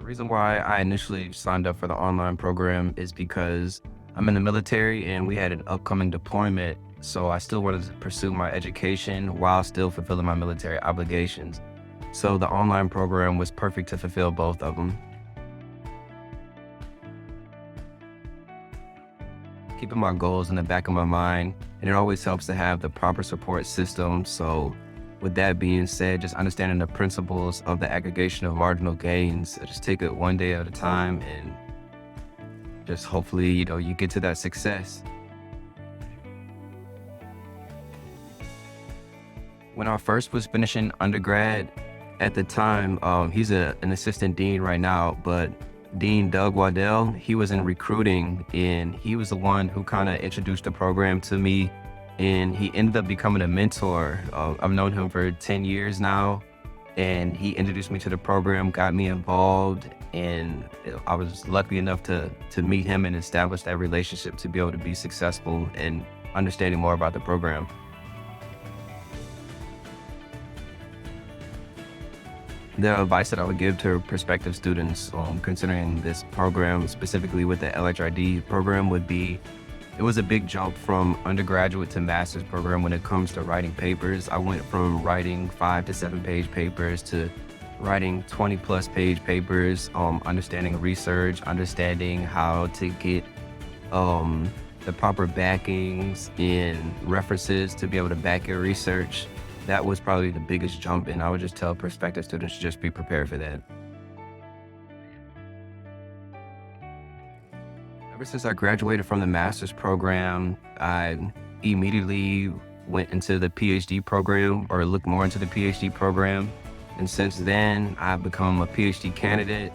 reason why I initially signed up for the online program is because I'm in the military and we had an upcoming deployment. So I still wanted to pursue my education while still fulfilling my military obligations. So the online program was perfect to fulfill both of them. Keeping my goals in the back of my mind, and it always helps to have the proper support system. So with that being said, just understanding the principles of the aggregation of marginal gains, just take it one day at a time and just hopefully, you get to that success. When I first was finishing undergrad, at the time, he's an assistant dean right now, but Dean Doug Waddell, he was in recruiting and he was the one who kind of introduced the program to me, and he ended up becoming a mentor. I've known him for 10 years now, and he introduced me to the program, got me involved, and I was lucky enough to meet him and establish that relationship to be able to be successful in understanding more about the program. The advice that I would give to prospective students considering this program, specifically with the LHRD program, would be it was a big jump from undergraduate to master's program when it comes to writing papers. I went from writing 5 to 7 page papers to writing 20+ page papers, understanding research, understanding how to get the proper backings and references to be able to back your research. That was probably the biggest jump, and I would just tell prospective students to just be prepared for that. Ever since I graduated from the master's program, I immediately went into the PhD program or looked more into the PhD program. And since then, I've become a PhD candidate.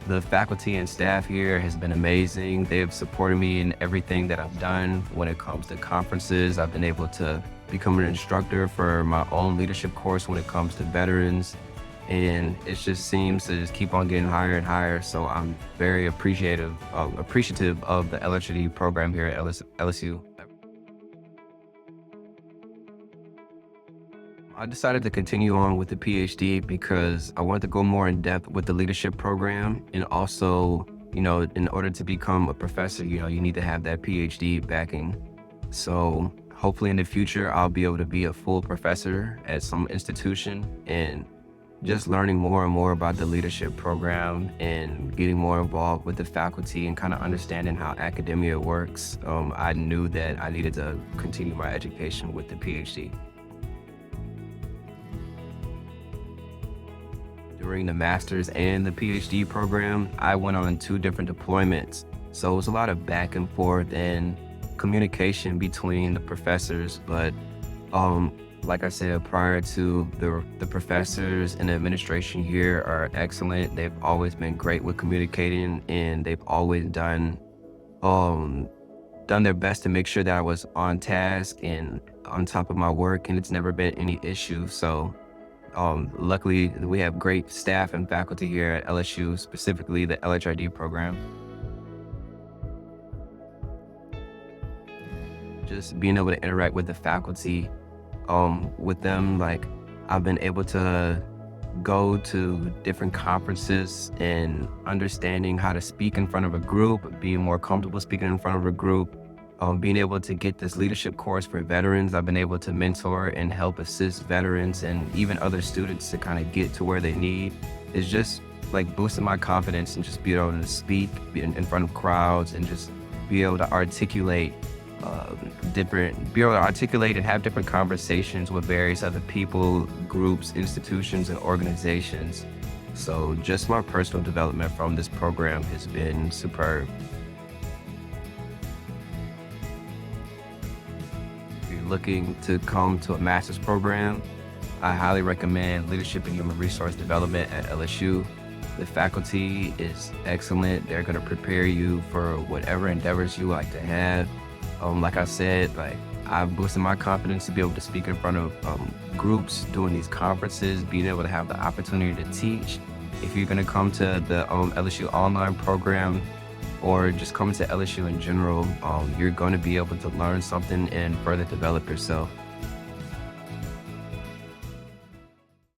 The faculty and staff here has been amazing. They've supported me in everything that I've done. When it comes to conferences, I've been able to become an instructor for my own leadership course when it comes to veterans. And it just seems to just keep on getting higher and higher. So I'm very appreciative of the LHRD program here at LSU. I decided to continue on with the PhD because I wanted to go more in depth with the leadership program, and also, in order to become a professor, you need to have that PhD backing. So hopefully in the future, I'll be able to be a full professor at some institution, and just learning more and more about the leadership program and getting more involved with the faculty and kind of understanding how academia works. I knew that I needed to continue my education with the PhD. During the master's and the PhD program, I went on 2 different deployments. So it was a lot of back and forth and communication between the professors. But like I said, prior to the professors and the administration here are excellent. They've always been great with communicating, and they've always done their best to make sure that I was on task and on top of my work, and it's never been any issue. So luckily, we have great staff and faculty here at LSU, specifically the LHRD program. Just being able to interact with the faculty, with them, like I've been able to go to different conferences and understanding how to speak in front of a group, being more comfortable speaking in front of a group. Being able to get this leadership course for veterans, I've been able to mentor and help assist veterans and even other students to kind of get to where they need. It's just like boosting my confidence and just being able to speak in front of crowds and just be able to articulate and have different conversations with various other people, groups, institutions, and organizations. So just my personal development from this program has been superb. Looking to come to a master's program, I highly recommend Leadership and Human Resource Development at LSU. The faculty is excellent. They're going to prepare you for whatever endeavors you like to have. Like I said, I've boosted my confidence to be able to speak in front of groups, doing these conferences, being able to have the opportunity to teach. If you're going to come to the LSU Online program, or just coming to LSU in general, you're going to be able to learn something and further develop yourself.